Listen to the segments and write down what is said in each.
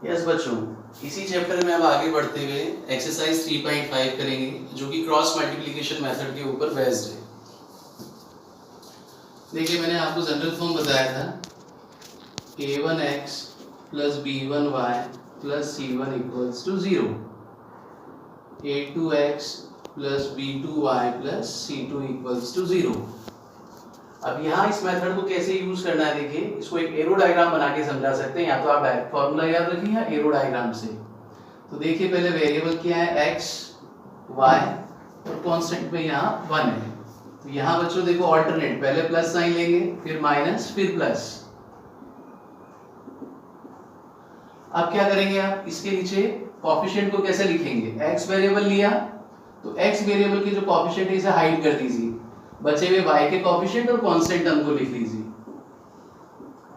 Yes बच्चों, इसी chapter में अब आगे बढ़ते हुए एक्सरसाइज 3.5 करेंगे जो कि क्रॉस मल्टीप्लिकेशन मेथड के ऊपर बेस्ड है। देखिए मैंने आपको जनरल फॉर्म बताया था a1x plus b1y plus c1 equals to 0, a2x plus b2y plus c2 equals to 0। अब यहाँ इस मेथड को कैसे यूज करना है, देखिए इसको एक एरो डायग्राम बना के समझा सकते हैं, या तो आप डायरेक्ट फॉर्मूला याद रखिए या एरो डायग्राम से। तो देखिए पहले वेरिएबल क्या है x, y और कांस्टेंट पे यहाँ 1 है। तो यहाँ बच्चों देखो ऑल्टरनेट, पहले प्लस साइन लेंगे फिर माइनस फिर प्लस। अब क्या करेंगे, आप इसके नीचे कोएफिशिएंट को कैसे लिखेंगे, x वेरिएबल लिया तो x वेरिएबल के जो कोएफिशिएंट है इसे हाइड कर दीजिए, बचे हुए y के कोएफिशिएंट और कांस्टेंट टर्म को लिख लीजिए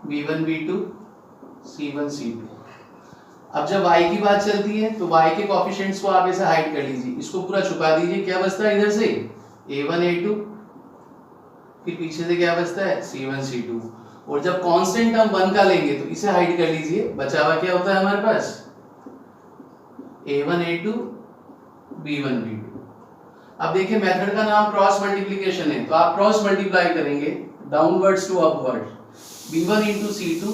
b1 b2 c1 c2। अब जब y की बात चलती है तो y के कोएफिशिएंट्स को आप ऐसे हाइड कर लीजिए, इसको पूरा छुपा दीजिए। क्या बचता है इधर से a1 a2, फिर पीछे से क्या बचता है c1 c2। और जब कांस्टेंट टर्म 1 का लेंगे तो इसे हाइड कर लीजिए, बचा हुआ क्या होता है हमारे पास a1 a2 b1 b2। अब देखिए मेथड का नाम क्रॉस मल्टीप्लिकेशन है, तो आप क्रॉस मल्टीप्लाई करेंगे downwards to upward, b1 into c2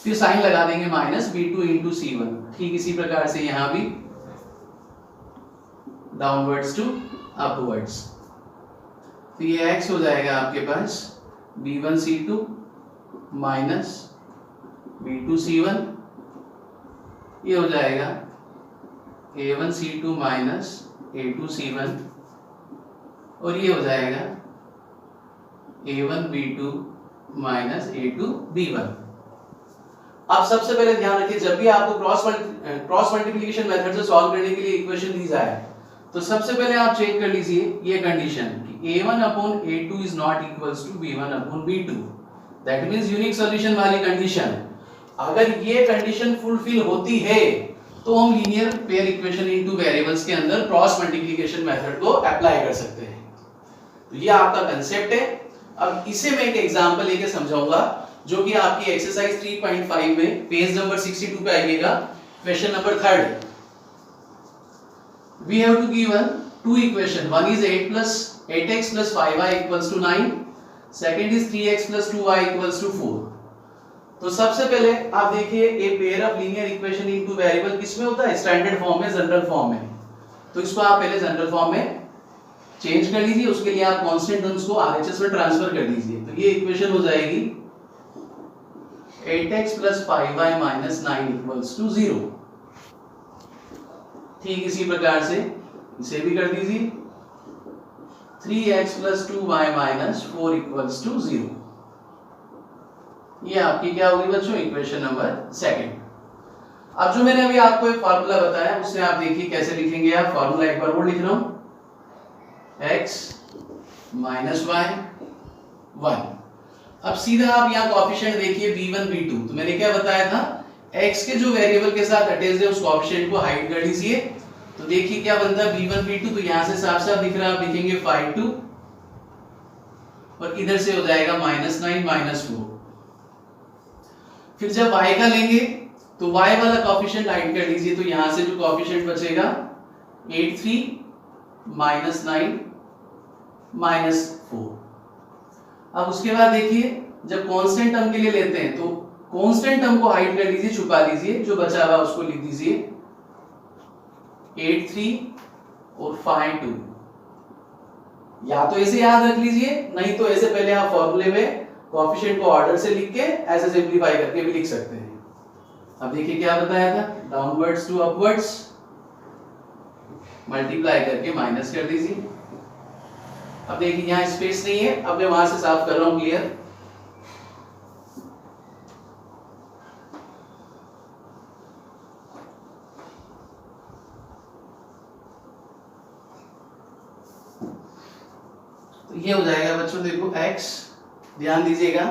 फिर साइन लगा देंगे माइनस b2 इंटू c1। ठीक इसी प्रकार से यहां भी डाउनवर्ड्स टू अपवर्ड्स। तो ये x हो जाएगा आपके पास b1 c2 minus b2 c1, ये हो जाएगा a1 c2 minus a2 c1, और ये हो जाएगा a1 b2 minus a2 b1। अब सबसे पहले ध्यान रखिए, जब भी आपको क्रॉस मल्टीप्लिकेशन मेथड से सॉल्व करने के लिए इक्वेशन दी जाए तो सबसे पहले आप चेक कर लीजिए ये कंडीशन कि a1 upon a2 is not equals to b1 upon b2, that means unique solution वाली कंडीशन। अगर ये कंडीशन फुलफिल होती है तो हम linear pair equation into variables के अंदर क्रॉस मल्टीप्लिकेशन मेथड को अप्लाई कर सकते हैं। तो ये आपका कांसेप्ट है। अब इसे मैं एक एग्जांपल लेके समझाऊंगा जो कि आपकी एक्सरसाइज 3.5 में पेज नंबर 62 पे आइएगा, question number 3। we have to given two equation, one is 8x plus 5y equals to 9, second is 3x plus 2y equals to 4। तो सबसे पहले आप देखिए a pair of linear equation into variable किसमें होता है, स्टैंडर्ड फॉर्म में, general form में। तो इसको आप पहले जनरल फॉर्म में चेंज कर लीजिए, उसके लिए आप कांस्टेंट टर्म्स को आरएचएस में ट्रांसफर कर दीजिए। तो ये इक्वेशन हो जाएगी 8x plus 5y minus 9 equals to 0। ठीक इसी प्रकार से इसे भी कर दीजिए 3x plus 2y minus 4 equals to 0। ये आपकी क्या होगी बच्चों, इक्वेशन नंबर 2। अब जो मैंने अभी आपको एक फार्मूला बताया उससे आप देखिए कैसे लिखेंगे। आप फार्मूला एक बार और लिख रहा हूं, x minus y 1। अब सीधा आप यहाँ कोएफिशिएंट देखिए b1 b2, तो मैंने क्या बताया था, x के जो वेरिएबल के साथ अटैच्ड है उस कोएफिशिएंट को हाइड कर लीजिए। तो देखिए क्या बनता है b1 b2, तो यहाँ से साफ साफ दिख रहा है, आप लिखेंगे 5 2 और इधर से हो जाएगा -9 -4। फिर जब y का लेंगे तो y वाला कोएफिशिएंट हाइड कर लीजिए, तो यहाँ से जो कोएफिशिएंट बचेगा 8 3 -9 -4। अब उसके बाद देखिए जब कांस्टेंट टर्म के लिए लेते हैं तो कांस्टेंट टर्म को हाइड कर लीजिए, छुपा दीजिए, जो बचा हुआ उसको लिख दीजिए 8 3 और 5 2। या तो ऐसे याद रख लीजिए, नहीं तो ऐसे पहले आप फॉर्मूले में कोएफिशिएंट को ऑर्डर से लिख के ऐसे सिंपलीफाई करके भी लिख सकते हैं। अब देखिए क्या बताया था, डाउनवर्ड्स टू अपवर्ड्स, मल्टीप्लाई करके माइनस कर दीजिए। अब देखिए यहाँ स्पेस नहीं है, अब मैं वहां से साफ कर रहा हूं, क्लियर। तो ये हो जाएगा बच्चों, देखो x, ध्यान दीजिएगा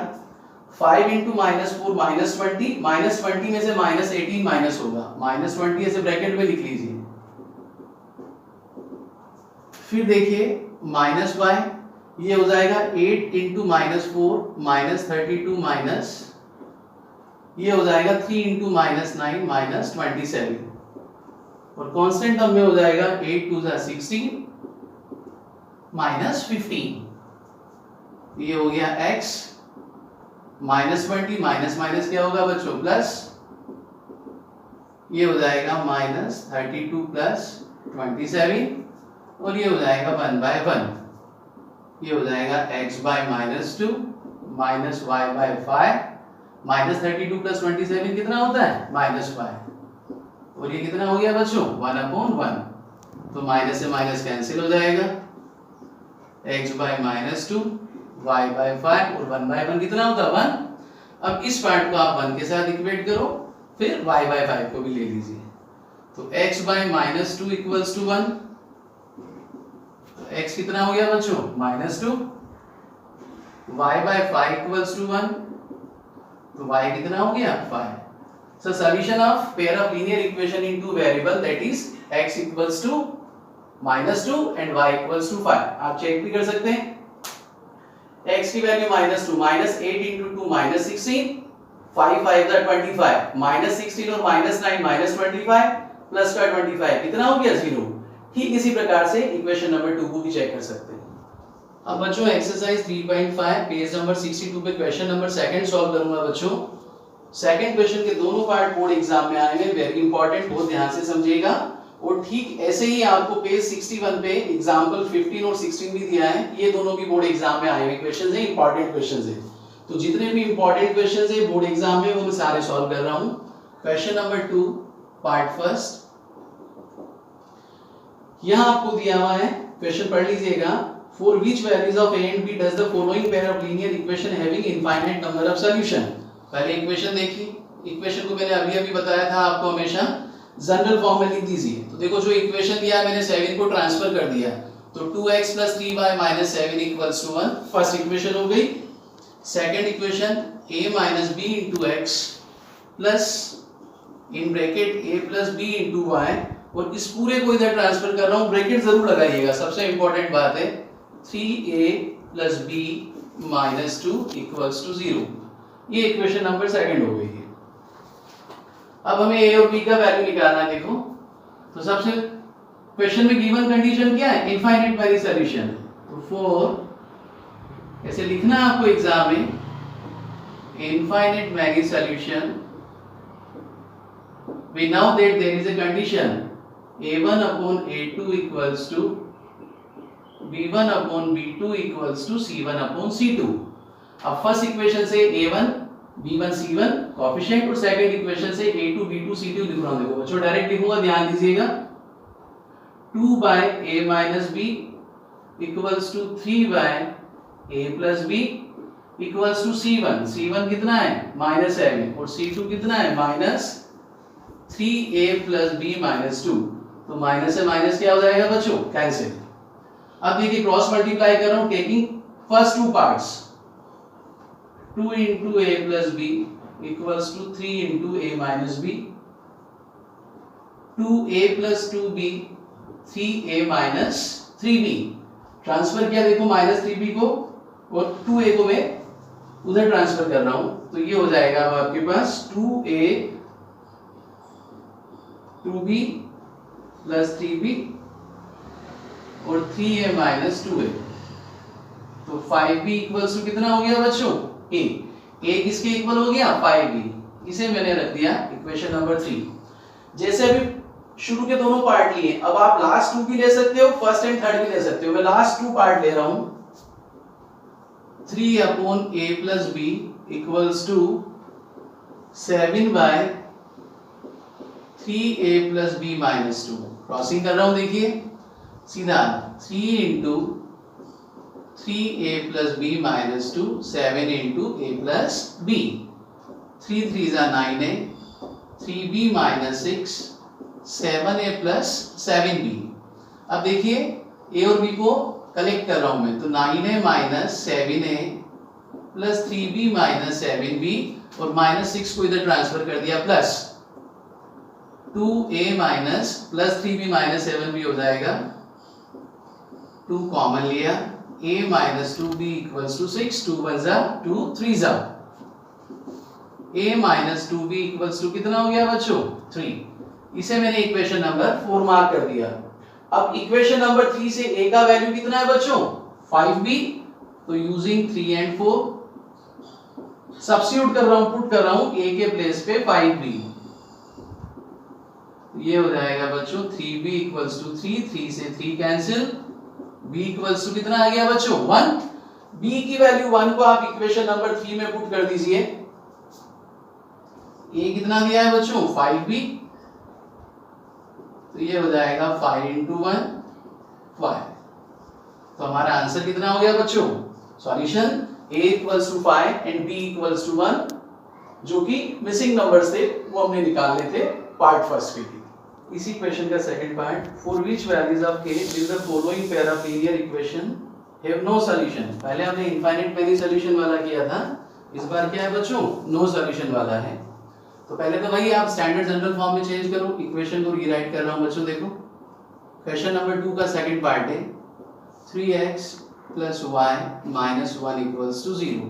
5 इंटू -4 -20, -20 में से -18 माइनस होगा, -20 ऐसे ब्रैकेट में लिख लीजिए। फिर देखिए -y, ये हो जाएगा 8 इंटू -4 -32 ये हो जाएगा 3 इंटू माइनस 9 माइनस 27 और कांस्टेंट टर्म में हो जाएगा 8 2 जा 16 माइनस 15। ये हो गया x माइनस 20 माइनस माइनस क्या होगा बच्चों प्लस, ये हो जाएगा माइनस 32 प्लस 27 और ये हो जाएगा 1/1। ये हो जाएगा x by -2 minus y by 5 minus 32 plus 27 कितना होता है -5 और ये कितना हो गया बच्चों 1/1। तो माइनस से माइनस कैंसिल हो जाएगा, x बाय -2 y बाय 5 और 1/1 कितना होता है 1। अब इस पार्ट को आप 1 के साथ इक्वेट करो, फिर y बाय 5 को भी ले लीजिए। तो x by -2 equals to 1, x कितना हो गया बच्चों -2, y बाय 5 इक्वल्स टू 1, तो y कितना हो गया 5। So solution of pair of linear equation in two variable that is x equals to -2 and y equals to 5। आप चेक भी कर सकते हैं, x की वैल्यू -2 -8 into 2 -16 5 5 का 25 -16 और -9 -25 प्लस का 25 कितना हो गया 0। ठीक इसी प्रकार से इक्वेशन नंबर 2 को भी चेक कर सकते हैं। अब बच्चों एक्सरसाइज 3.5 पेज नंबर 62 पे क्वेश्चन नंबर सेकंड सॉल्व करूंगा बच्चों। सेकंड क्वेश्चन के दोनों पार्ट बोर्ड एग्जाम में आए हैं, वेरी इंपॉर्टेंट, बहुत ध्यान से समझिएगा। और ठीक ऐसे ही आपको पेज 61 पे एग्जांपल 15 और 16 भी दिया है, ये दोनों भी बोर्ड एग्जाम में आए हुए क्वेश्चंस हैं, इंपॉर्टेंट क्वेश्चंस हैं। तो जितने भी इंपॉर्टेंट क्वेश्चंस हैं बोर्ड एग्जाम में वो मैं सारे सॉल्व कर रहा हूं। क्वेश्चन नंबर 2 पार्ट फर्स्ट, यहां आपको दिया हुआ है, क्वेश्चन पढ़ लीजिएगा। For which values of a and b does the following pair of linear equation having infinite number of solution। पहले इक्वेशन देखिए, इक्वेशन को मैंने अभी बताया था आपको, हमेशा जनरल फॉर्म में लिख दीजिए। तो देखो जो इक्वेशन दिया मैंने 7 को ट्रांसफर कर दिया, तो 2x + 3y - 7 = 1, फर्स्ट इक्वेशन हो गई। Second equation a - b * x plus in bracket a + b * y, और इस पूरे को इधर ट्रांसफर कर रहा हूं, ब्रैकेट जरूर लगाइएगा, सबसे इंपॉर्टेंट बात है। 3a + b - 2 = 0। ये इक्वेशन नंबर सेकंड हो गई है। अब हमें a और b का वैल्यू निकालना है। देखो तो सबसे क्वेश्चन में गिवन कंडीशन क्या है, इनफाइनाइट मैनी सॉल्यूशन। तो फॉर ऐसे लिखना है आपको एग्जाम में, infinite many solution we know that there is a condition a1/a2 = b1/b2 = c1/c2। अब फर्स्ट इक्वेशन से a1 b1 c1 कोएफिशिएंट और सेकंड इक्वेशन से a2 b2 c2 लिख रहा हूं। देखो बच्चों डायरेक्ट लिखूंगा, ध्यान दीजिएगा। 2/a - b = 3/a + b = c1। c1 कितना है -7 और c2 कितना है -3a + b - 2। तो माइनस से माइनस क्या हो जाएगा बच्चों कैंसिल। अब देखिए क्रॉस मल्टीप्लाई कर रहा हूं, taking first two parts, 2 into a plus b equals to 3 into a minus b, 2a plus 2b 3a minus 3b। Transfer किया देखो -3b को, और 2a को मैं उधर ट्रांसफर कर रहा हूं, तो ये हो जाएगा अब आपके पास 2a 2b plus 3b और 3a minus 2a। तो 5b इक्वल्स टू कितना हो गया बच्चों a। a किसके इक्वल हो गया 5b, इसे मैंने रख दिया इक्वेशन नंबर 3। जैसे अभी शुरू के दोनों पार्ट लिए, अब आप लास्ट 2 भी ले सकते हो, फर्स्ट एंड थर्ड भी ले सकते हो। मैं लास्ट 2 पार्ट ले रहा हूं। 3/a + b = 7/3a + b - 2। Crossing कर रहा हूं, देखिए सीधा 3 into 3a + b - 2 7 into a + b, 3 3s are 9a, 3b - 6 7a + 7b। अब देखिए a और b को कलेक्ट कर रहा हूं मैं, तो 9a - 7a + 3b - 7b और -6 को इधर ट्रांसफर कर दिया, प्लस 2a + 3b - 7b हो जाएगा, 2 कॉमन लिया, a - 2b = 6, 2 1 जा 2 3 जा। a minus 2b equals to कितना हो गया बच्चों 3। इसे मैंने इक्वेशन नंबर 4 मार्क कर दिया। अब इक्वेशन नंबर 3 से a का वैल्यू कितना है बच्चों 5b, तो यूजिंग 3 एंड 4 सब्स्टिट्यूट कर रहा हूं, पुट कर रहा हूं a के प्लेस पे 5b, ये हो जाएगा बच्चों 3b इक्वल्स टू 3, 3 से 3 कैंसिल, b इक्वल्स टू कितना आ गया बच्चों 1। b की वैल्यू 1 को आप इक्वेशन नंबर 3 में पुट कर दीजिए। a कितना दिया है बच्चों 5b, तो ये हो जाएगा 5 इंटू 1 5। तो हमारा आंसर कितना हो गया बच्चों, solution a equals to 5 and b equals to 1, जो कि मिसिंग नंबर्स थे वो हमने निकालने थे पार्ट फर्स्ट के। इसी क्वेश्चन का second part, for which values of k will the following pair of linear equation have no solution। पहले हमने इनफाइनाइट मैनी सॉल्यूशन वाला किया था, इस बार क्या है बच्चों नो सॉल्यूशन वाला है। तो पहले तो वही आप स्टैंडर्ड जनरल फॉर्म में चेंज करो, इक्वेशन को रीराइट कर रहा हूं बच्चों। देखो क्वेश्चन नंबर 2 का सेकंड पार्ट है 3x plus y minus 1 equals to 0।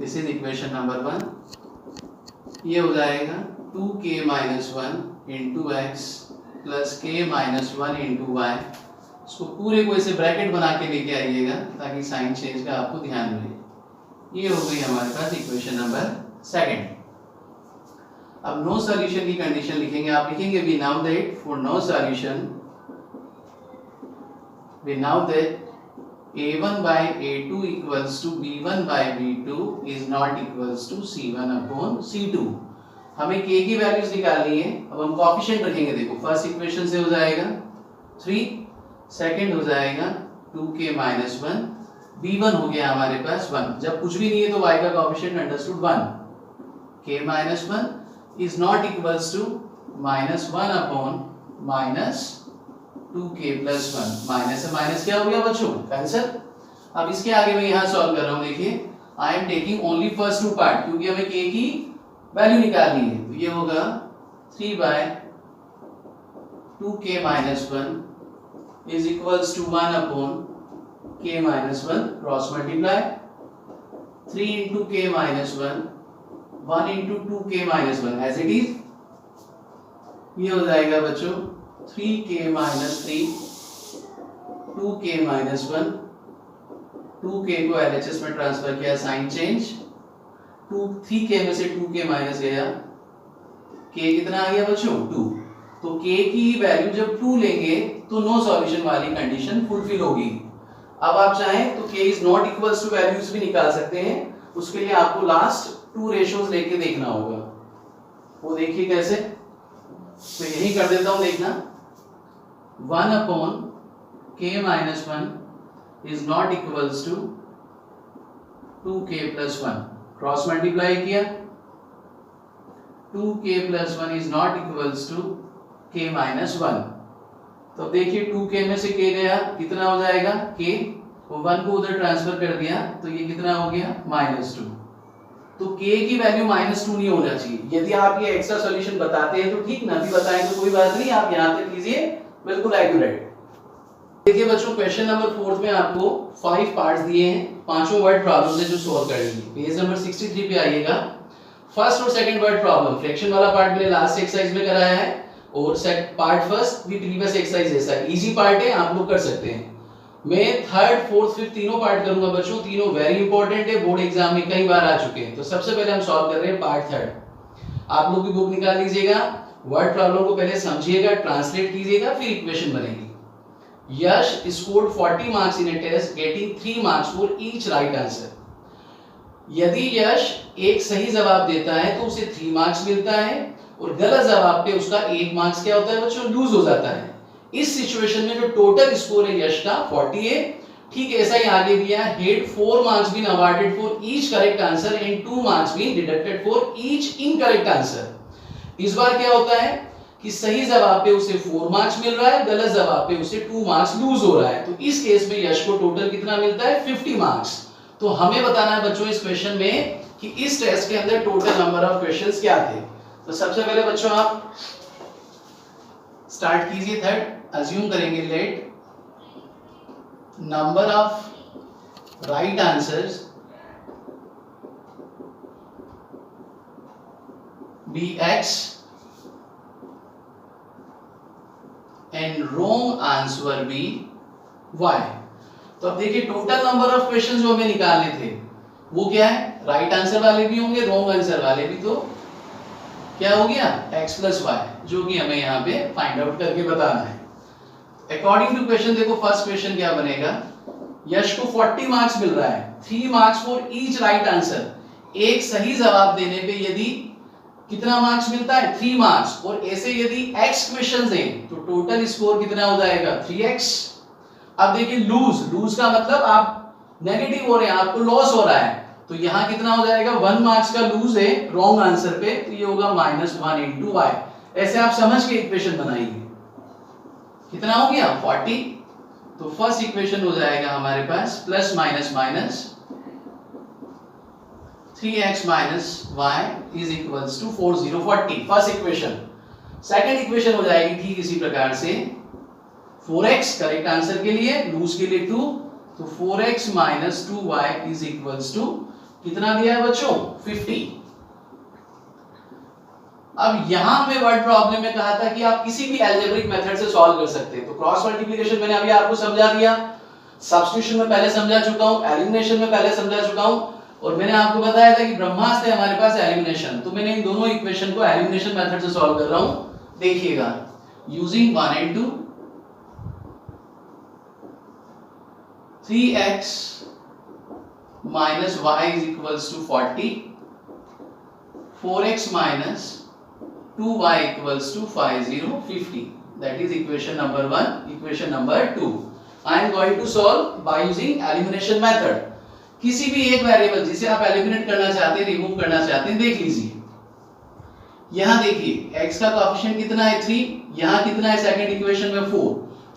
This is equation number 1। ये हो जाएगा 2k minus 1 into x plus k minus 1 into y। इसको पूरे को ऐसे ब्रैकेट बना के लेके आइएगा ताकि साइन चेंज का आपको ध्यान रहे। ये हो गई हमारे पास इक्वेशन नंबर सेकंड। अब नो सॉल्यूशन की कंडीशन लिखेंगे, आप लिखेंगे we now that for no solution we now that a1 by a2 equals to b1 by b2 is not equals to c1 upon c2। हमें k की values निकालनी है। अब हम कोएफिशिएंट रखेंगे, देखो फर्स्ट इक्वेशन से हो जाएगा 3, सेकंड हो जाएगा 2k minus 1, b1 हो गया हमारे पास 1। जब कुछ भी नहीं है तो y का coefficient understood 1, k minus 1 is not equals to minus 1 upon minus 2k plus 1। Minus से माइनस क्या हो गया बच्चों कैंसिल। अब इसके आगे मैं यहाँ सॉल्व कर रहा हूँ, देखिए I am taking only first 2 part क्योंकि हमें k की वैल्यू निकालनी है। तो ये होगा 3 by 2k minus 1 is equals to 1 upon k minus 1, cross multiply 3 into k minus 1, 1 into 2k minus 1 as it is. ये हो जाएगा बच्चों 3k minus 3, 2k minus 1, 2k को LHS में ट्रांसफर किया साइन चेंज, 3k में से 2k माइनस गया, k कितना आ गया बच्चों 2। तो k की वैल्यू जब 2 लेंगे तो नो सॉल्यूशन वाली कंडीशन फुलफिल होगी। अब आप चाहें तो k is not equals to values भी निकाल सकते हैं, उसके लिए आपको लास्ट 2 रेशियोज लेके देखना होगा। वो देखिए कैसे, तो यही कर देता हूं, देखना 1 upon k minus 1 is not equals to 2k plus 1, cross multiply किया 2k plus 1 is not equals to k minus 1। तो देखिए 2k में से k गया, कितना हो जाएगा k, वो 1 को उधर ट्रांसफर कर दिया तो ये कितना हो गया -2। तो k की वैल्यू -2 नहीं होना चाहिए। यदि आप ये एक्स्ट्रा सॉल्यूशन बताते हैं तो ठीक, ना भी बताएं तो कोई बात नहीं, आप यहाँ तक कीजिए बिल्कुल एक्यूरेट। देखिए बच्चों क्वेश्चन नंबर 4 में आपको 5 पार्ट्स दिए हैं, पांचों वर्ड प्रॉब्लम है जो सॉल्व करनी है। पेज नंबर 63 पे आइएगा। फर्स्ट और सेकंड वर्ड प्रॉब्लम, फ्रैक्शन वाला पार्ट मैंने लास्ट एक्सरसाइज में कराया है और पार्ट फर्स्ट भी प्रीवियस एक्सरसाइज जैसा है, इजी पार्ट है, आप लोग कर सकते हैं। मैं थर्ड फोर्थ फिफ्थ तीनों पार्ट करूंगा बच्चों, तीनों वेरी इंपॉर्टेंट है, बोर्ड एग्जाम में कई बार आ चुके हैं। तो सबसे पहले हम सॉल्व कर रहे हैं पार्ट थर्ड। आप लोग की बुक निकाल लीजिएगा, वर्ड प्रॉब्लम को पहले समझिएगा, ट्रांसलेट कीजिएगा, फिर इक्वेशन बनेगी। Yash scored 40 marks in a test getting 3 marks for each right answer. यदि यश एक सही जवाब देता है तो उसे 3 मार्क्स मिलता है और गलत जवाब पे उसका 1 मार्क्स क्या होता है बच्चों, लूज हो जाता है। इस सिचुएशन में जो टोटल स्कोर है यश का 40 है। ठीक ऐसा ही आगे दिया, had 4 marks been awarded for each correct answer and 2 marks been deducted for each incorrect answer. इस बार क्या होता है कि सही जवाब पे उसे 4 मार्क्स मिल रहा है, गलत जवाब पे उसे 2 मार्क्स लूज हो रहा है। तो इस केस में यश को टोटल कितना मिलता है 50 मार्क्स। तो हमें बताना है बच्चों इस क्वेश्चन में कि इस टेस्ट के अंदर टोटल नंबर ऑफ क्वेश्चंस क्या थे। तो सबसे पहले बच्चों आप स्टार्ट कीजिए थर्ड। अज्यूम करेंगे let number of right answers bx and wrong answer be y। तो अब देखिए टोटल नंबर ऑफ क्वेश्चन जो हमें निकालने थे वो क्या है, राइट आंसर वाले भी होंगे, रॉन्ग आंसर वाले भी, तो क्या हो गया x प्लस वाई, जो कि हमें यहाँ पे फाइंड आउट करके बताना है। अकॉर्डिंग टू क्वेश्चन देखो फर्स्ट क्वेश्चन क्या बनेगा, यश को 40 मार्क्स मिल रहा है, 3 marks for each right answer. एक सही जवाब देने पे यदि कितना मार्क्स मिलता है 3 मार्क्स, और ऐसे यदि x क्वेश्चन दें तो टोटल स्कोर कितना हो जाएगा 3x। अब देखिए लूज का मतलब आप नेगेटिव हो रहे हैं, आपको लॉस हो रहा है, तो यहाँ कितना हो जाएगा 1 मार्क्स का लूज है रॉन्ग आंसर पे, तो ये होगा -1 इंटू वाई। ऐसे आप समझ के इक्वेशन बनाइए। कितना हो गया 40, तो फर्स्ट इक्वेशन हो जाएगा हमारे पास plus minus minus 3x minus y is equals to 4040, first equation. Second equation हो जाएगी ठीक इसी प्रकार से 4x करेक्ट आंसर के लिए, लूज के लिए 2, तो 4x minus 2y is equals to कितना दिया है बच्चों 50। अब यहां में वर्ड प्रॉब्लम में कहा था कि आप किसी भी अलजेब्रिक मेथड से सॉल्व कर सकते हैं, तो क्रॉस मल्टीप्लिकेशन मैंने अभी आपको समझा दिया, सब्स्टिट्यूशन में पहले समझा चुका हूं, एलिमिनेशन में पहले समझा चुका हूं, और मैंने आपको बताया था कि ब्रह्मास्त्र है हमारे पास एलिमिनेशन, तो मैंने इन दोनों इक्वेशन को एलिमिनेशन मेथड से सॉल्व कर रहा हूं। देखिएगा using 1 and 2 3x minus y is equals to 40, 4x minus 2y equals to 50, that is equation number 1, equation number 2। I am going to solve by using elimination method। किसी भी एक variable जिसे आप एलिमिनेट करना चाहते हैं, रिमूव करना चाहते हैं, देख लीजिए। यहां देखिए x का कोएफिशिएंट कितना है 3, यहां कितना है सेकंड इक्वेशन में 4,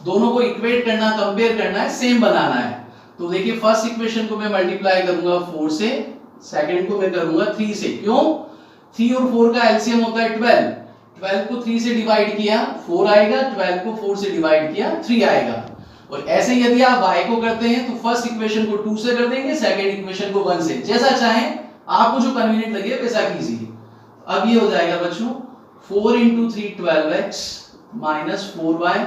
दोनों को इक्वेट करना, कंपेयर करना है, सेम बनाना है। तो देखिए फर्स्ट इक्वेशन को मैं मल्टीप्लाई करूंगा 4 से, सेकंड को मैं करूंगा 3 से। क्यों, 3 और 4 का एलसीएम होता है 12, 12 को 3 से डिवाइड किया 4 आएगा, 12 को 4 से डिवाइड किया 3 आएगा। और ऐसे यदि आप y को करते हैं तो फर्स्ट इक्वेशन को 2 से कर देंगे, सेकंड इक्वेशन को 1 से, जैसा चाहें आपको जो कन्वीनियंट लगे वैसा कीजिए। अब ये हो जाएगा बच्चों 4 into 3 12x minus 4y,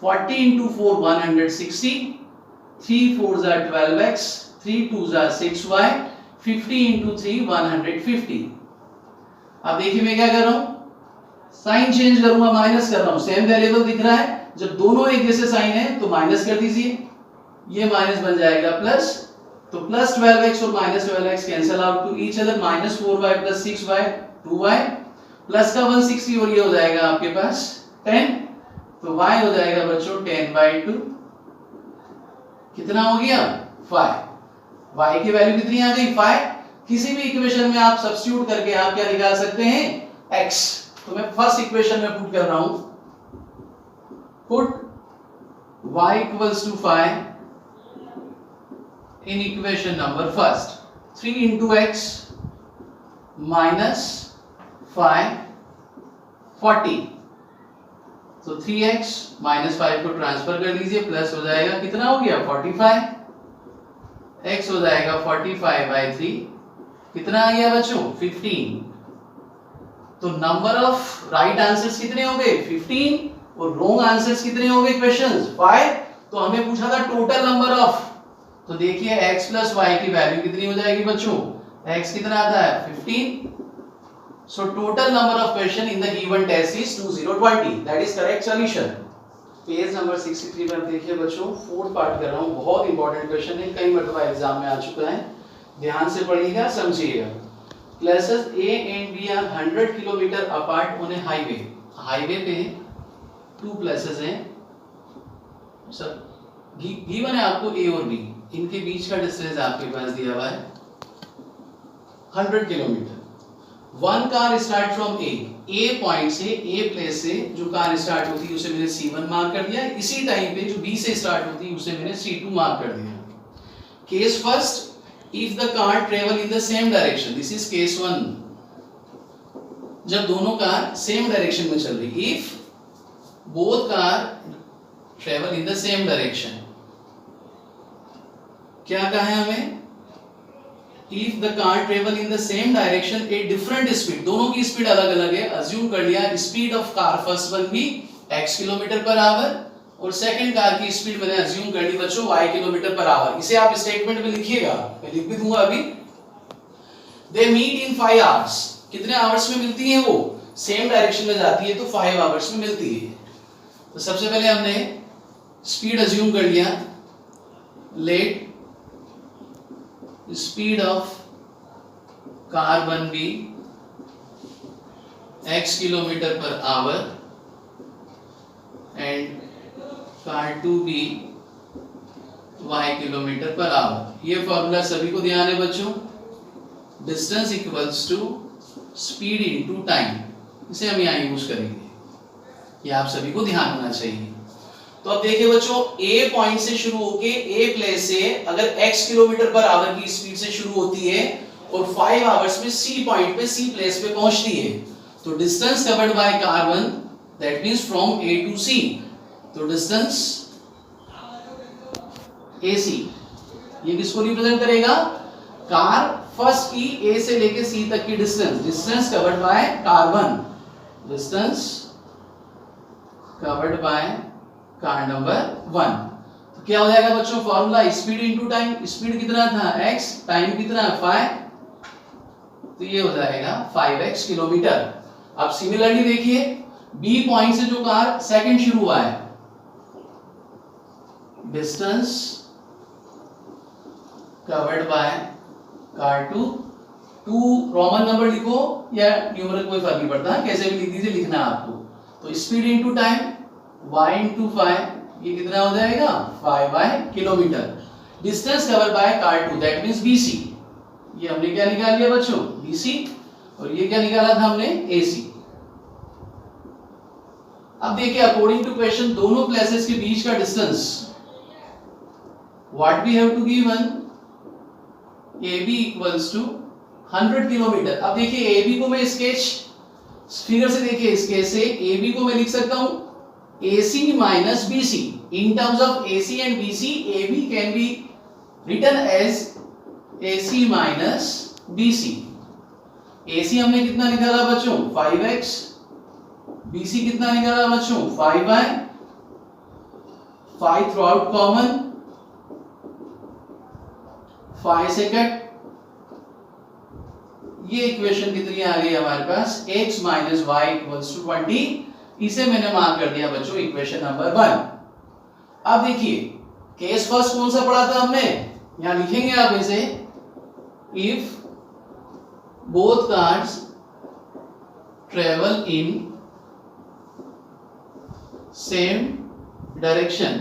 40 into 4 160, 3 4s are 12x, 3 2s are 6y, 50 into 3 150। अब देखिए मैं क्या कर रहा हूं, साइन चेंज करूंगा, माइनस कर रहा हूं, सेम वेरिएबल दिख रहा है, जब दोनों एक जैसे साइन है तो माइनस कर दीजिए, ये माइनस बन जाएगा प्लस, तो प्लस 12x और minus 12x cancel out to each other, minus 4y plus 6y 2y, plus का 160 और ये हो जाएगा आपके पास 10, तो y हो जाएगा बच्चों 10/2, कितना हो गया 5। y की वैल्यू कितनी आ गई 5। किसी भी इक्वेशन में आप सब्स्टिट्यूट करके आप क्या निकाल सकते हैं x, तो मैं फर्स्ट इक्वेशन में पुट कर रहा हूं, put y equals to 5 in equation number first, 3 into x minus 5 40, तो 3x minus 5 को ट्रांसफर कर लीजिए, प्लस हो जाएगा कितना हो गया 45, x हो जाएगा 45/3, कितना आ गया बच्चों 15। तो नंबर ऑफ राइट आंसर्स कितने हो गए 15, और रॉन्ग आंसर्स कितने हो गए क्वेश्चंस 5। तो हमें पूछा था टोटल नंबर ऑफ, तो देखिए x plus y की वैल्यू कितनी हो जाएगी बच्चों, x कितना आता है 15। So total number of question in the given test is 2020, that is correct solution। Page number 63 पर देखिए बच्चों, फोर्थ पार्ट कर रहा हूँ, बहुत इंपॉर्टेंट क्वेश्चन है, कई मरतबा एग्जाम में आ चुका है, ध्यान से पढ़िएगा समझिएगा। Places A and B are 100 kilometre apart on A highway, highway पे 2 प्लेसेस हैं, सब गिवन है आपको A और B, इनके बीच का डिस्टेंस आपके पास दिया हुआ है 100 kilometre. One car start from A point से, ए प्लेस से जो कार स्टार्ट होती है उसे मैंने C1 मार्क कर दिया, इसी टाइम पे जो B से स्टार्ट होती है उसे मैंने C2 मार्क कर दिया। Case first, if the car travel in the same direction, this is case 1, जब दोनों कार सेम डायरेक्शन में चल रही, if both car travel in the same direction, क्या कहा है हमें if the car travel in the same direction a different speed, दोनों की स्पीड अलग अलग है, अज्यूम कर लिया speed of car first one भी x किलोमीटर पर आवर और सेकंड कार की स्पीड मैंने अज्यूम कर ली बच्चों y किलोमीटर पर आवर। इसे आप स्टेटमेंट में लिखिएगा, मैं लिख भी दूंगा अभी। दे मीट इन 5 आवर्स, कितने आवर्स में मिलती है वो, सेम डायरेक्शन में जाती है तो 5 आवर्स में मिलती है। तो सबसे पहले हमने स्पीड अज्यूम कर लिया, let speed of car 1 be x kilometre per hour and car 2 be y kilometre per hour. ये फॉर्मूला सभी को ध्यान है बच्चों, distance equals to speed into time, इसे हम यहाँ यूज करेंगे, ये आप सभी को ध्यान होना चाहिए। तो अब देखिए बच्चों, ए पॉइंट से शुरू होके ए प्लेस से अगर x किलोमीटर पर आवर की स्पीड से शुरू होती है और 5 आवर्स में सी पॉइंट पे, सी प्लेस पे पहुंचती है, तो distance covered by car 1 that means from A to C, तो डिस्टेंस AC, ये किसको रिप्रेजेंट करेगा, कार फर्स्ट की ए से लेके सी तक की distance, distance covered by car 1, distance covered by car number 1। तो क्या हो जाएगा बच्चों formula, speed into time, speed कितना था x, टाइम कितना 5, तो ये हो जाएगा 5x किलोमीटर। अब सिमिलरली देखिए बी पॉइंट से जो कार सेकंड शुरू हुआ है, distance covered by car 2, Roman number लिखो या न्यूमरल कोई फर्क नहीं पड़ता, कैसे भी लिख दीजिए, लिखना है आपको। तो speed into time y into 5, ये कितना हो जाएगा 5y kilometre. Distance cover by car 2 that means BC, ये हमने क्या निकाल लिया बच्चों BC, और ये क्या निकाला था हमने AC। अब देखिए अकॉर्डिंग टू क्वेश्चन दोनों प्लेसेस के बीच का distance what we have to given, AB equals to 100 kilometre. अब देखिए AB को मैं स्केच फिगर से, देखिए स्केच से AB को मैं लिख सकता हूं AC minus BC. In terms of AC and BC, AB can be written as AC minus BC. AC हमने कितना निकाला बच्चों 5x, BC कितना निकाला बच्चों 5y, 5 थ्रू आउट कॉमन, 5 से कट, ये इक्वेशन कितनी आ गई हमारे पास x minus y equals to 20, इसे मैंने मार्क कर दिया बच्चों इक्वेशन नंबर 1। अब देखिए केस फर्स्ट कौन सा पढ़ा था हमने, यहां लिखेंगे आप इसे, if both cars travel in same direction.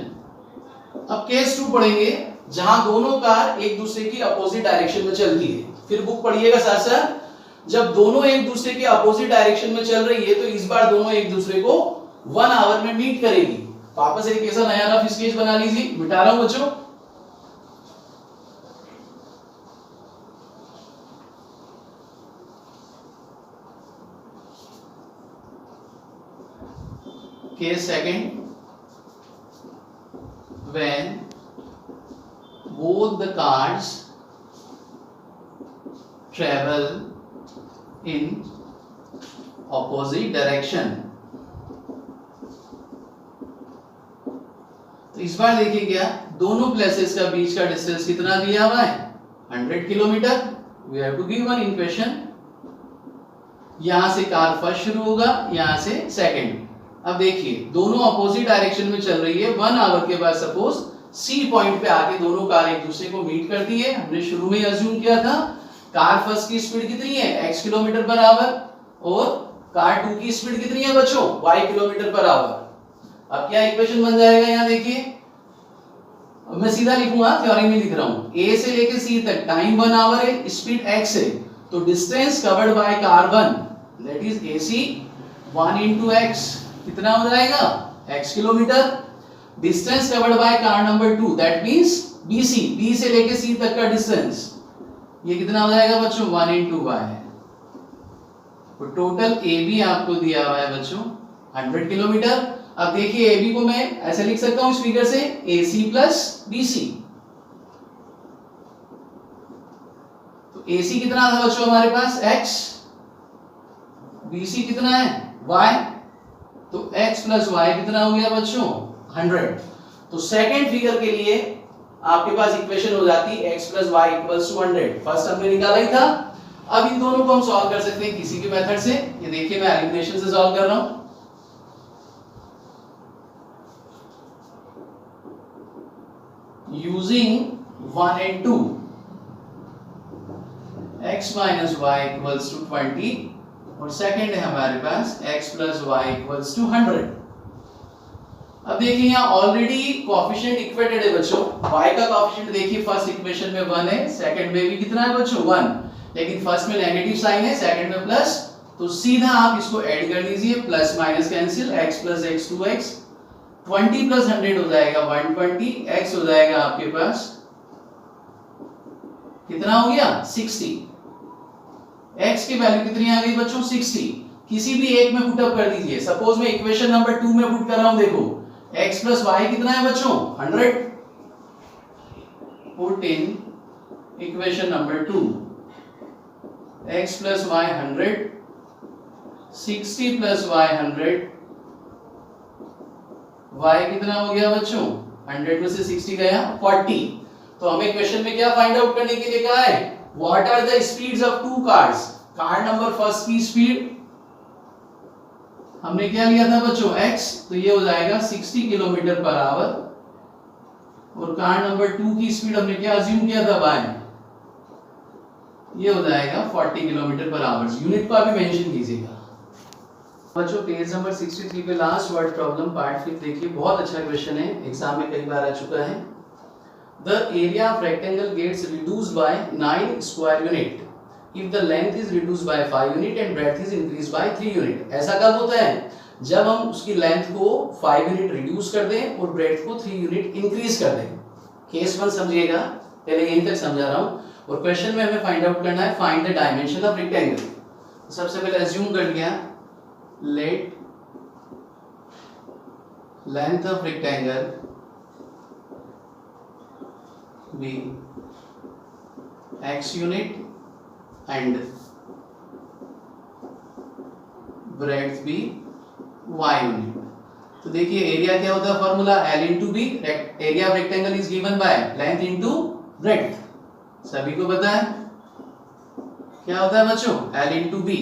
अब केस 2 पढ़ेंगे जहां दोनों कार एक दूसरे की अपोजिट डायरेक्शन में चलती है। फिर बुक पढ़िएगा साथ साथ, जब दोनों एक दूसरे के अपोजिट डायरेक्शन में चल रही है तो इस बार दोनों एक दूसरे को 1 आवर में मीट करेगी। वापस एक ऐसा नया रफ स्केच बना लीजिए, मिटा रहा हूं बच्चों। Case second, when both the cars travel in opposite direction। तो इस बार देखिए क्या, दोनों प्लेसेस का बीच का डिस्टेंस कितना दिया हुआ है 100 kilometre. We have to give one equation, यहां से कार फर्स्ट शुरू होगा, यहां से सेकंड। अब देखिए दोनों अपोजिट डायरेक्शन में चल रही है, 1 आवर के बाद सपोज सी पॉइंट पे आके दोनों कार एक दूसरे को मीट करती है। हमने शुरू में अज्यूम किया था कार फर्स्ट की स्पीड कितनी है x किलोमीटर पर आवर और कार 2 की स्पीड कितनी है बच्चों y किलोमीटर पर आवर। अब क्या इक्वेशन बन जाएगा, यहां देखिए, अब मैं सीधा लिखूंगा, थ्योरी में लिख रहा हूं, a से लेके c तक टाइम 1 आवर है, स्पीड x है, तो distance covered by car 1 that is AC 1 into x, कितना हो जाएगा x kilometre. Distance covered by car number 2 that means BC, B से लेके C तक का डिस्टेंस, ये कितना हो जाएगा बच्चों 1 into y है। तो टोटल AB आपको दिया हुआ है बच्चों 100 किलोमीटर। अब देखिए AB को मैं ऐसे लिख सकता हूं इस फिगर से AC plus BC, तो AC कितना था बच्चों हमारे पास x, BC कितना है y, तो x प्लस y कितना हो गया बच्चों 100। तो सेकंड फिगर के लिए आपके पास इक्वेशन हो जाती है x plus y equals to 100। First हमने निकाला ही था। अब इन दोनों को हम सॉल्व कर सकते हैं किसी भी मेथड से। ये देखिए मैं एलिमिनेशन से सॉल्व कर रहा हूं। Using 1 and 2 x minus y equals to 20 और सेकंड है हमारे पास x plus y equals to 100। अब देखिए यहाँ ऑलरेडी कोएफिशिएंट इक्वेटेड है बच्चों। y का कोएफिशिएंट देखिए फर्स्ट इक्वेशन में 1 है, सेकंड में भी कितना है बच्चों 1, लेकिन फर्स्ट में नेगेटिव साइन है, सेकंड में प्लस, तो सीधा आप इसको ऐड कर लीजिए, plus minus cancel, x plus x 2x, 20 plus 100 हो जाएगा 120, x हो जाएगा आपके पास कितना हो गया 60। x की वैल्यू कितनी आ गई बच्चों 60। किसी भी एक में पुट अप कर दीजिए। सपोज मैं इक्वेशन नंबर 2 में पुट कर रहा हूं, देखो x प्लस वाई कितना है बच्चों 100। Put in equation number 2 x plus y 100, 60 plus y 100, y कितना हो गया बच्चों 100 में से 60 गया 40। तो हमें क्वेश्चन में क्या फाइंड आउट करने के लिए कहा है, what are the speeds of two cars. Car number first की स्पीड हमने क्या लिया था बच्चों x, तो ये हो जाएगा 60 किलोमीटर पर आवर, और कार नंबर 2 की स्पीड हमने क्या अज्यूम किया था y, ये हो जाएगा 40 किलोमीटर पर आवर। यूनिट को अभी मेंशन कीजिएगा बच्चों। पेज नंबर 63 पे लास्ट वर्ड प्रॉब्लम पार्ट 5 देखिए, बहुत अच्छा क्वेश्चन है, एग्जाम में कई बार आ चुका है। The area of rectangle gets reduced by 9 square unit if the length is reduced by 5 unit and breadth is increased by 3 unit। ऐसा कब होता है, जब हम उसकी लेंथ को 5 यूनिट रिड्यूस कर दें और ब्रेड्थ को 3 यूनिट इंक्रीज कर दें। केस 1 समझिएगा, पहले यहीं तक समझा रहा हूं, और क्वेश्चन में हमें फाइंड आउट करना है find the dimension of rectangle. सबसे पहले अज्यूम कर लिया, let length of rectangle be x unit and breadth भी y यूनिट। तो देखिए एरिया क्या होता है, formula L into B, area of rectangle is given by length into breadth. सभी को पता है क्या होता है बच्चों L into B।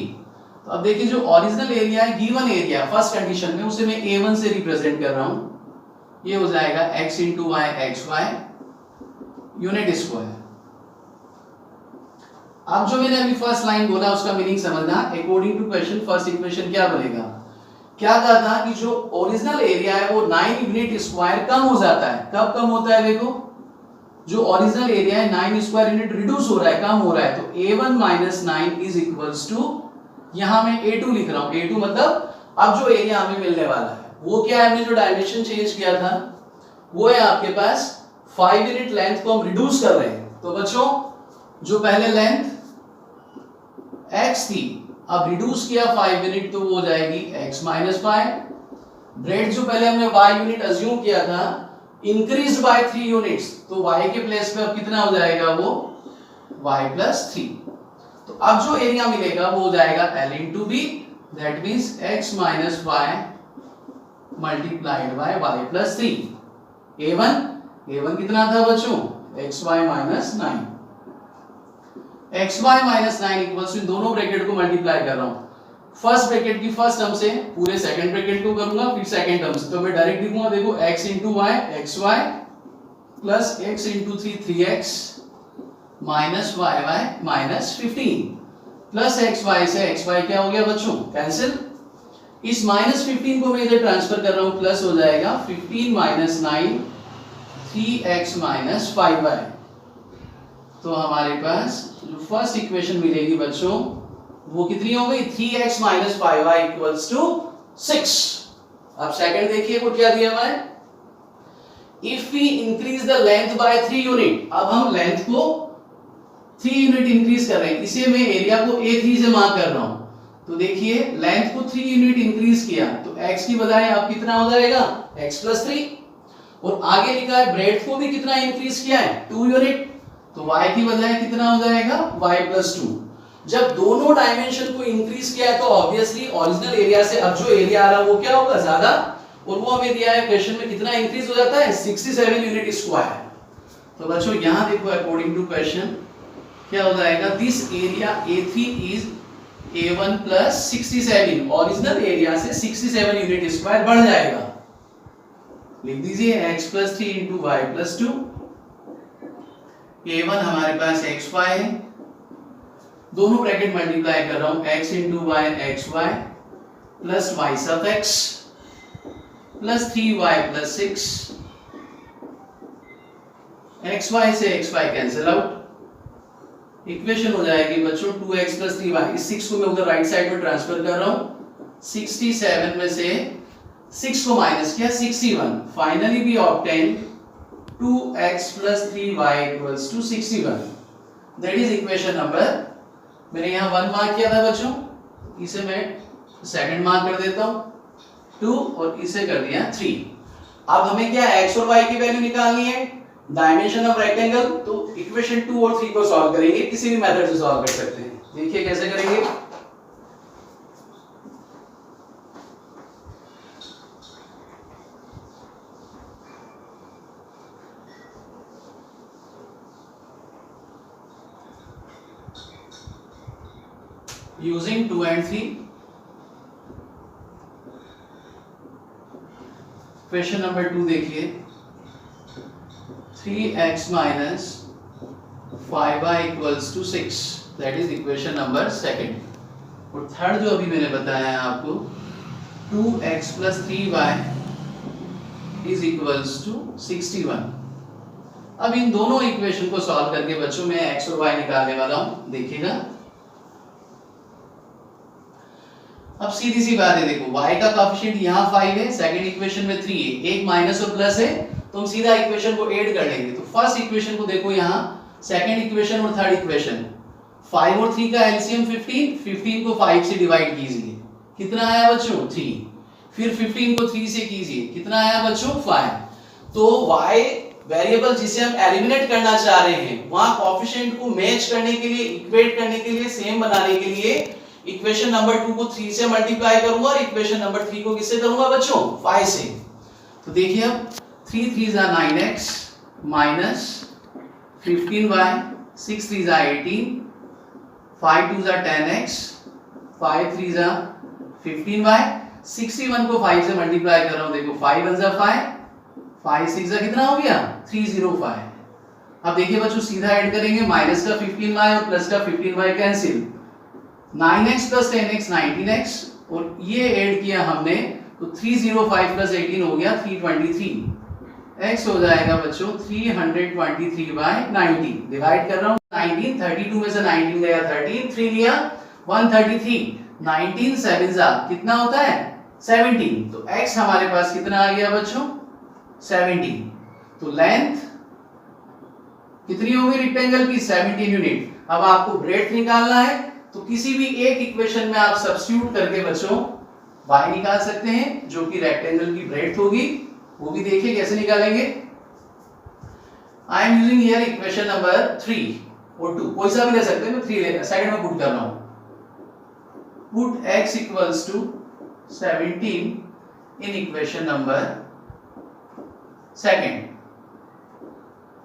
तो अब देखिए जो ओरिजिनल एरिया है, गिवन एरिया फर्स्ट कंडीशन में, उसे मैं A1 से रिप्रेजेंट कर रहा हूं, ये हो जाएगा x into y xy unit square. अब जो मैंने अभी फर्स्ट लाइन बोला उसका मीनिंग समझना। According to question first equation क्या बनेगा, क्या कहा था कि जो ओरिजिनल एरिया है वो 9 यूनिट स्क्वायर कम हो जाता है। कब कम होता है, देखो जो ओरिजिनल एरिया है 9 स्क्वायर यूनिट रिड्यूस हो रहा है, कम हो रहा है, तो a1 minus 9 is equals to, यहां मैं a2 लिख रहा हूं, a2 मतलब अब जो एरिया हमें मिलने वाला है वो क्या है, हमने जो डायमेंशन चेंज किया था वो है आपके पास 5 यूनिट लेंथ को हम रिड्यूस कर रहे हैं। तो बच्चों जो पहले लेंथ x थी, अब रिड्यूस किया 5 यूनिट, तो वो हो जाएगी x माइनस 5। ब्रेड जो पहले हमने y यूनिट अज्यूम किया था, इंक्रीज बाय 3 यूनिट्स, तो y के प्लेस पे अब कितना हो जाएगा वो y प्लस 3। तो अब जो एरिया मिलेगा वो हो जाएगा L into B, that means x minus 5 multiplied by y plus 3। a1 कितना था बच्चों xy minus 9, xy minus 9 equals to, दोनों ब्रैकेट को मल्टीप्लाई कर रहा हूं, फर्स्ट ब्रैकेट की फर्स्ट टर्म से पूरे सेकंड ब्रैकेट को करूंगा, फिर सेकंड टर्म से, तो मैं डायरेक्ट लिखूंगा, देखो x into y xy plus x into 3 3x minus yy minus 15 plus xy से xy क्या हो गया बच्चों कैंसिल। इस माइनस 15 को मैं इधर ट्रांसफर कर रहा हूं, प्लस हो जाएगा 15 माइनस 9 3x माइनस 5y। तो हमारे पास जो फर्स्ट इक्वेशन मिलेगी बच्चों वो कितनी हो गई 3x minus 5y equals to 6। अब सेकंड देखिए वो क्या दिया हुआ है, if we increase the length by 3 unit. अब हम लेंथ को 3 यूनिट इंक्रीज कर रहे हैं, इसे मैं एरिया को a3 से मार्क कर रहा हूं। तो देखिए लेंथ को 3 यूनिट इंक्रीज किया तो x की बजाय अब कितना हो जाएगा x प्लस 3, और आगे लिखा है ब्रेड्थ को भी कितना इंक्रीज किया है 2 यूनिट, तो y की बजाय कितना हो जाएगा y प्लस 2। जब दोनों डायमेंशन को इंक्रीज किया है तो ऑब्वियसली ओरिजिनल एरिया से अब जो एरिया आ रहा है वो क्या होगा, ज्यादा, और वो हमें दिया है क्वेश्चन में कितना इंक्रीज हो जाता है 67 यूनिट स्क्वायर। तो बच्चों यहां देखो अकॉर्डिंग टू क्वेश्चन क्या हो जाएगा, this area A3 is A1 plus 67, original area से 67 यूनिट स्क्वायर बढ़ जाएगा। लिख दीजिए x plus 3 into y plus 2। A1 हमारे पास xy है, दोनों ब्रैकेट मल्टीप्लाई कर रहा हूं, x into y x y plus y सब x plus 3y plus 6, xy से xy कैंसिल आउट, इक्वेशन हो जाएगी बच्चों 2x प्लस 3y। इस 6 को मैं उधर राइट साइड में ट्रांसफर कर रहा हूं, 67 में से 6 को माइनस किया 61, finally we obtain 2x plus 3y equals to 61। That is equation number, मैंने यहाँ 1 मार्क किया था बच्चों, इसे मैं सेकंड मार्क कर देता हूँ 2 और इसे कर दिया 3। अब हमें क्या x और y की वैल्यू निकालनी है, डायमेंशन ऑफ रेक्टेंगल, तो इक्वेशन 2 और 3 को सॉल्व करेंगे, किसी भी मेथड से सॉल्व कर सकते हैं। देखिए कैसे करेंगे। यूजिंग 2 and 3, क्वेश्चन नंबर 2 देखिए, 3x minus 5y equals to 6, that is equation number second. और थर्ड जो अभी मैंने बताया है आपको 2x plus 3y is equals to 61। अब इन दोनों इक्वेशन को सॉल्व करके बच्चों मैं x और y निकालने वाला हूं, देखिएगा। अब सीधी सी बात है, देखो y का कोएफिशिएंट यहाँ 5 है, सेकंड इक्वेशन में 3 है, एक माइनस और प्लस है, तो हम सीधा इक्वेशन को ऐड कर लेंगे। तो फर्स्ट इक्वेशन को देखो यहाँ, सेकंड इक्वेशन और थर्ड इक्वेशन, 5 और 3 का एलसीएम 15, 15 को 5 से डिवाइड कीजिए, कितना आया बच्चों 3, फिर 15 को 3 से कीजिए, कितना आया बच्चों 5। तो y वेरिएबल जिसे हम एलिमिनेट करना चाह रहे हैं, वहां कोएफिशिएंट को मैच करने के लिए, इक्वेट करने के लिए, सेम बनाने के लिए इक्वेशन नंबर 2 को 3 से मल्टीप्लाई करूंगा और इक्वेशन नंबर 3 को किससे करूंगा बच्चों 5 से। तो देखिए अब 3 3 जा 9x माइनस 15y, 6 3 जा 18, 5 2 जा 10x, 5 3 जा 15y, 61 को 5 से मल्टीप्लाई कर रहा हूं, देखो 5 1 जा 5, 5 6 जा कितना हो गया 305। अब देखिए बच्चों सीधा ऐड करेंगे, माइनस का 15y और प्लस का 15y cancel, 9x plus 10x 19x, और ये ऐड किया हमने तो 305 प्लस 18 हो गया 323, x हो जाएगा बच्चों 323 बाय 90। डिवाइड कर रहा हूँ 19, 32 में से 19 गया 13, 3 लिया 133, 19 7 जा कितना होता है 17, तो x हमारे पास कितना आ गया बच्चों 17। तो लेंथ कितनी होगी रेक्टेंगल की 17 यूनिट। अब आपको ब्रेड्थ निकालना है, तो किसी भी एक इक्वेशन में आप सब्स्टिट्यूट करके बच्चों y निकाल सकते हैं, जो कि रेक्टेंगल की ब्रेड्थ होगी, वो भी देखिए कैसे निकालेंगे। I am using here equation number 3 और 2, कोई सा भी ले सकते हैं, मैं 3 ले साइड में पुट कर रहा हूं। Put x equals to 17 in equation number second,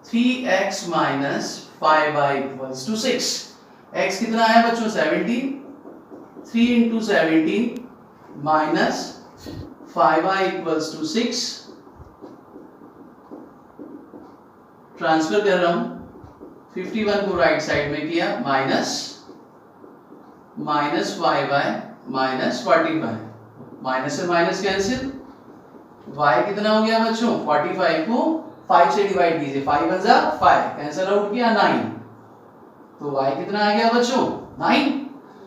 3x minus 5y equals to 6, x कितना है बच्चों 17, 3 into 17 minus 5y equals to 6, transfer कर रहा हूं 51 को राइट साइड में किया, माइनस 5y माइनस 45, माइनस से माइनस कैंसिल, y कितना हो गया बच्चों 45 को 5 से डिवाइड कीजिए, 5 1 जा 5 कैंसिल आउट किया 9, तो y कितना आ गया बच्चों 9,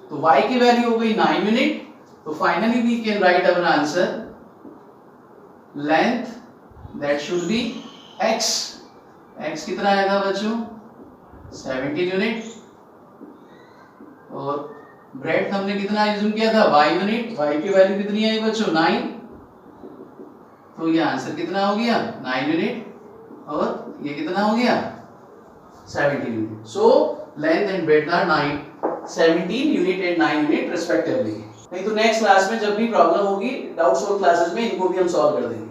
तो y की वैल्यू हो गई 9 यूनिट। तो finally we can write our answer, length that should be x, x कितना आएगा बच्चों 17 यूनिट, और ब्रेड्थ हमने कितना यूज किया था y यूनिट, y की वैल्यू कितनी आई बच्चों 9, तो ये आंसर कितना हो गया 9 यूनिट, और ये कितना हो गया 17 unit. So length and breadth are 17 unit and 9 unit respectively. नहीं तो नेक्स्ट क्लास में जब भी प्रॉब्लम होगी डाउट सॉल्व क्लासेस में इनको भी हम सॉल्व कर देंगे.